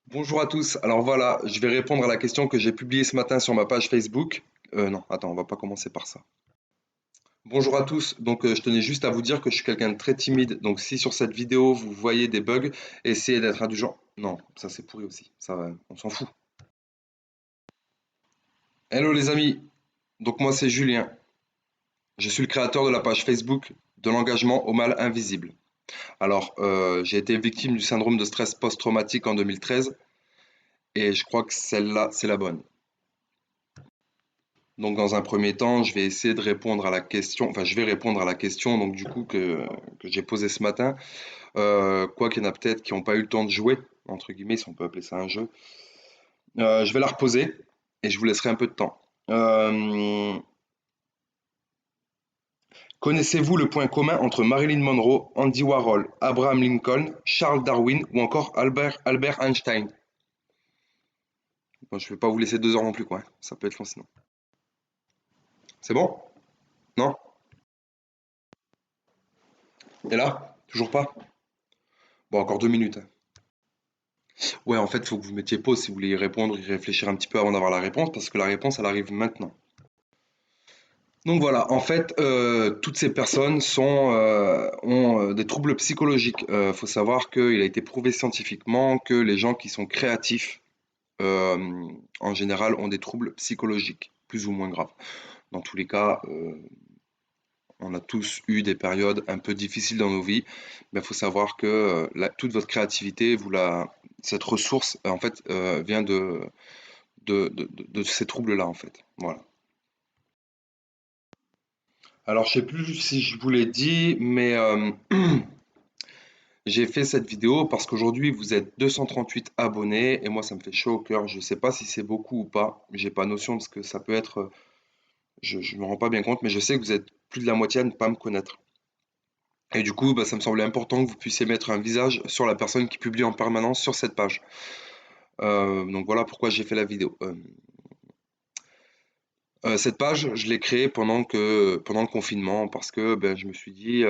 Bonjour à tous. Alors voilà, je vais répondre à la question que j'ai publiée ce matin sur ma page Facebook. Non, attends, on va pas commencer par ça. Bonjour à tous. Donc, je tenais juste à vous dire que je suis quelqu'un de très timide. Donc, si sur cette vidéo vous voyez des bugs, essayez d'être indulgent. Non, ça c'est pourri aussi. Ça, on s'en fout. Hello les amis. Donc moi c'est Julien. Je suis le créateur de la page Facebook de l'engagement au mal invisible. Alors, j'ai été victime du syndrome de stress post-traumatique en 2013 et je crois que celle-là, c'est la bonne. Donc, dans un premier temps, je vais essayer de répondre à la question, enfin, je vais répondre à la question, donc, du coup, que j'ai posée ce matin. Quoi qu'il y en a peut-être qui n'ont pas eu le temps de jouer, entre guillemets, si on peut appeler ça un jeu. Je vais la reposer et je vous laisserai un peu de temps. Euh, Connaissez-vous le point commun entre Marilyn Monroe, Andy Warhol, Abraham Lincoln, Charles Darwin ou encore Albert Einstein? Bon, je ne vais pas vous laisser 2 heures non plus, quoi, hein. Ça peut être long sinon. C'est bon? Non? Et là? Toujours pas? Bon, encore 2 minutes, hein. Ouais, en fait, il faut que vous mettiez pause si vous voulez y répondre, y réfléchir un petit peu avant d'avoir la réponse, parce que la réponse, elle arrive maintenant. Donc voilà, en fait, toutes ces personnes ont des troubles psychologiques. Il faut savoir qu'il a été prouvé scientifiquement que les gens qui sont créatifs, euh, en général, ont des troubles psychologiques, plus ou moins graves. Dans tous les cas, on a tous eu des périodes un peu difficiles dans nos vies, mais il faut savoir que toute votre créativité, cette ressource, en fait, vient de ces troubles-là, en fait. Voilà. Alors, je sais plus si je vous l'ai dit, mais j'ai fait cette vidéo parce qu'aujourd'hui, vous êtes 238 abonnés et moi, ça me fait chaud au cœur. Je ne sais pas si c'est beaucoup ou pas. J'ai pas notion de ce que ça peut être. Je me rends pas bien compte, mais je sais que vous êtes plus de la moitié à ne pas me connaître. Et du coup, bah, ça me semblait important que vous puissiez mettre un visage sur la personne qui publie en permanence sur cette page. Donc voilà pourquoi j'ai fait la vidéo. Cette page, je l'ai créée pendant le confinement parce que ben, je me suis dit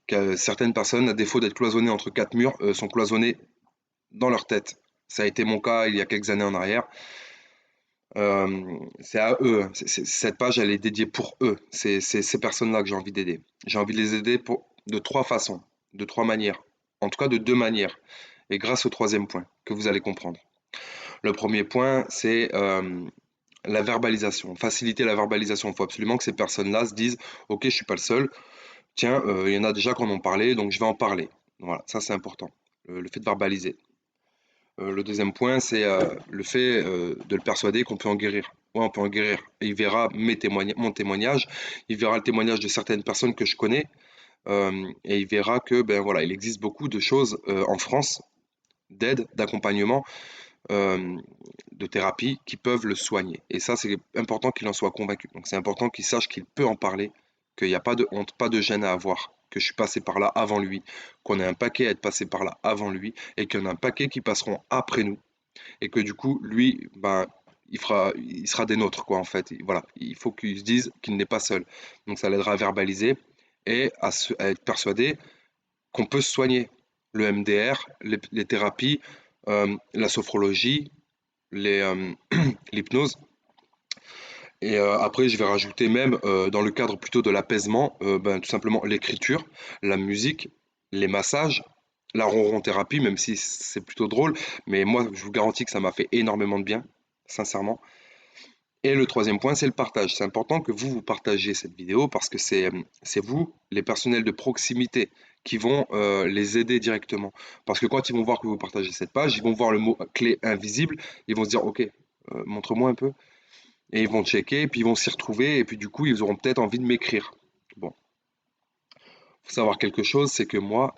que certaines personnes, à défaut d'être cloisonnées entre quatre murs, sont cloisonnées dans leur tête. Ça a été mon cas il y a quelques années en arrière. C'est à eux. Cette page, elle est dédiée pour eux. C'est ces personnes-là que j'ai envie d'aider. J'ai envie de les aider de trois façons, de trois manières. En tout cas, de deux manières. Et grâce au troisième point que vous allez comprendre. Le premier point, c'est la verbalisation. Faciliter la verbalisation. Il faut absolument que ces personnes-là se disent, OK, je suis pas le seul. Tiens, il y en a déjà qui en ont parlé, donc je vais en parler. Voilà, ça c'est important. Le fait de verbaliser. Le deuxième point, c'est le fait de le persuader qu'on peut en guérir. Ouais, on peut en guérir. Et il verra mon témoignage, il verra le témoignage de certaines personnes que je connais, et il verra que ben voilà, il existe beaucoup de choses en France d'aide, d'accompagnement, euh, de thérapie qui peuvent le soigner. Et ça, c'est important qu'il en soit convaincu. Donc c'est important qu'il sache qu'il peut en parler, qu'il n'y a pas de honte, pas de gêne à avoir, que je suis passé par là avant lui, qu'on est un paquet à être passé par là avant lui, et qu'il y en a un paquet qui passeront après nous, et que du coup, lui, ben, il sera des nôtres, quoi, en fait. Voilà, il faut qu'il se dise qu'il n'est pas seul. Donc ça l'aidera à verbaliser et à être persuadé qu'on peut se soigner. Le MDR, les thérapies, la sophrologie, l'hypnose. Et après, je vais rajouter même, dans le cadre plutôt de l'apaisement, ben, tout simplement l'écriture, la musique, les massages, la ronron-thérapie, même si c'est plutôt drôle, mais moi, je vous garantis que ça m'a fait énormément de bien, sincèrement. Et le troisième point, c'est le partage. C'est important que vous partagiez cette vidéo parce que c'est vous, les personnels de proximité, qui vont les aider directement. Parce que quand ils vont voir que vous partagez cette page, ils vont voir le mot clé invisible, ils vont se dire, OK, montre-moi un peu. Et ils vont checker, et puis ils vont s'y retrouver, et puis du coup, ils auront peut-être envie de m'écrire. Bon, faut savoir quelque chose, c'est que moi,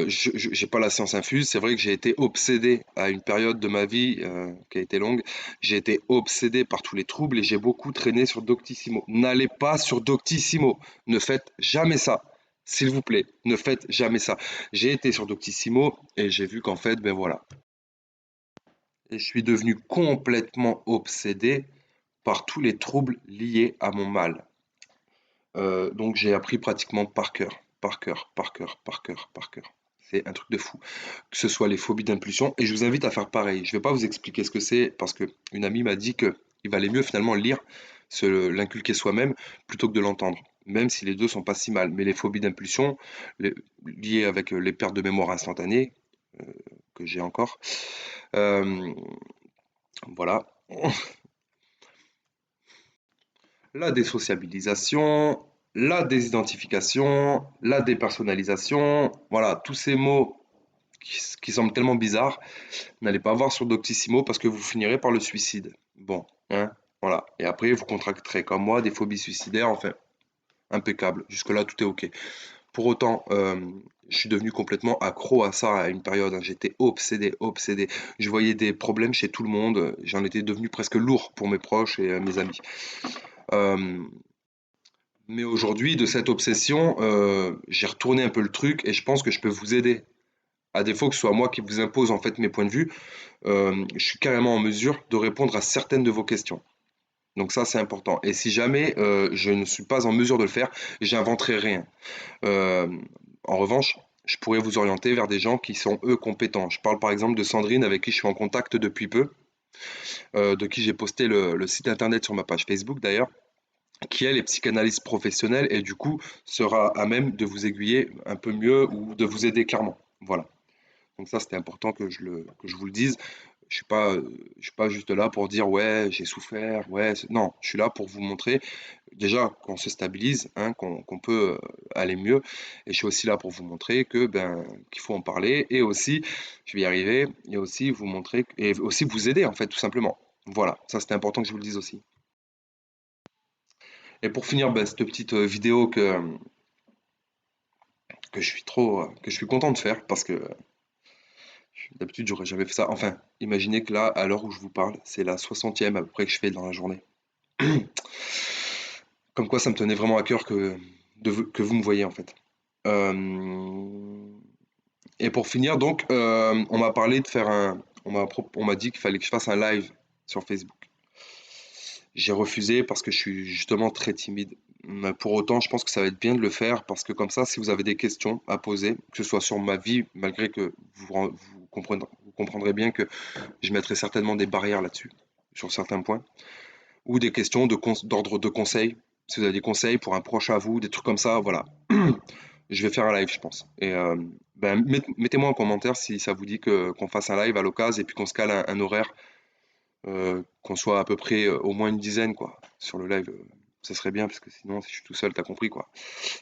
j'ai pas la science infuse. C'est vrai que j'ai été obsédé à une période de ma vie qui a été longue. J'ai été obsédé par tous les troubles et j'ai beaucoup traîné sur Doctissimo. N'allez pas sur Doctissimo. Ne faites jamais ça. S'il vous plaît, ne faites jamais ça. J'ai été sur Doctissimo et j'ai vu qu'en fait, ben voilà. Et je suis devenu complètement obsédé par tous les troubles liés à mon mal. Donc j'ai appris pratiquement par cœur, par cœur, par cœur, par cœur, par cœur. C'est un truc de fou. Que ce soit les phobies d'impulsion. Et je vous invite à faire pareil. Je vais pas vous expliquer ce que c'est parce que une amie m'a dit que il valait mieux finalement lire, l'inculquer soi-même plutôt que de l'entendre. Même si les deux sont pas si mal. Mais les phobies d'impulsion, liées avec les pertes de mémoire instantanées, euh, que j'ai encore, euh, voilà. La désociabilisation, la désidentification, la dépersonnalisation, voilà, tous ces mots qui semblent tellement bizarres, n'allez pas voir sur Doctissimo parce que vous finirez par le suicide. Bon, hein, voilà. Et après, vous contracterez comme moi des phobies suicidaires, enfin, impeccable. Jusque-là, tout est OK. Pour autant, je suis devenu complètement accro à ça à une période, hein. J'étais obsédé, obsédé. Je voyais des problèmes chez tout le monde. J'en étais devenu presque lourd pour mes proches et mes amis. Euh, Mais aujourd'hui, de cette obsession, j'ai retourné un peu le truc et je pense que je peux vous aider. À défaut que ce soit moi qui vous impose en fait mes points de vue, je suis carrément en mesure de répondre à certaines de vos questions. Donc ça, c'est important. Et si jamais je ne suis pas en mesure de le faire, j'inventerai rien. Euh, En revanche, je pourrais vous orienter vers des gens qui sont eux compétents. Je parle par exemple de Sandrine avec qui je suis en contact depuis peu, de qui j'ai posté le site internet sur ma page Facebook d'ailleurs, qui elle est psychanalyste professionnelle et du coup sera à même de vous aiguiller un peu mieux ou de vous aider clairement. Voilà. Donc ça c'était important que je vous le dise. Je suis pas juste là pour dire ouais j'ai souffert, ouais non, je suis là pour vous montrer déjà qu'on se stabilise, hein, qu'on peut aller mieux et je suis aussi là pour vous montrer que ben qu'il faut en parler et aussi je vais y arriver et aussi vous montrer et aussi vous aider en fait tout simplement. Voilà, ça c'était important que je vous le dise aussi. Et pour finir, bah, cette petite vidéo que je suis content de faire parce que d'habitude j'aurais jamais fait ça. Enfin, imaginez que là, à l'heure où je vous parle, c'est la 60e à peu près que je fais dans la journée. Comme quoi, ça me tenait vraiment à cœur que vous me voyez en fait. Euh, et pour finir, donc, on m'a parlé de faire on m'a dit qu'il fallait que je fasse un live sur Facebook. J'ai refusé parce que je suis justement très timide. Mais pour autant, je pense que ça va être bien de le faire parce que comme ça, si vous avez des questions à poser, que ce soit sur ma vie, malgré que vous comprendrez bien que je mettrai certainement des barrières là-dessus, sur certains points, ou des questions d'ordre de conseil. Si vous avez des conseils pour un proche à vous, des trucs comme ça, voilà. Je vais faire un live, je pense. Et ben, mettez-moi en commentaire si ça vous dit qu'on fasse un live à l'occasion et puis qu'on se cale un horaire qu'on soit à peu près au moins une dizaine quoi sur le live. Ça serait bien parce que sinon si je suis tout seul, t'as compris quoi.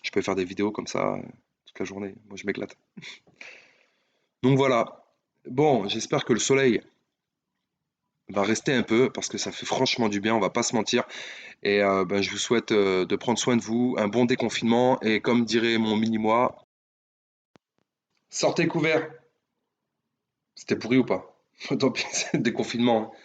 Je peux faire des vidéos comme ça toute la journée. Moi je m'éclate. Donc voilà. Bon, j'espère que le soleil va rester un peu parce que ça fait franchement du bien, on va pas se mentir. Et ben, je vous souhaite de prendre soin de vous, un bon déconfinement et comme dirait mon mini-moi, sortez couverts. C'était pourri ou pas? Tant pis, c'est le déconfinement, hein.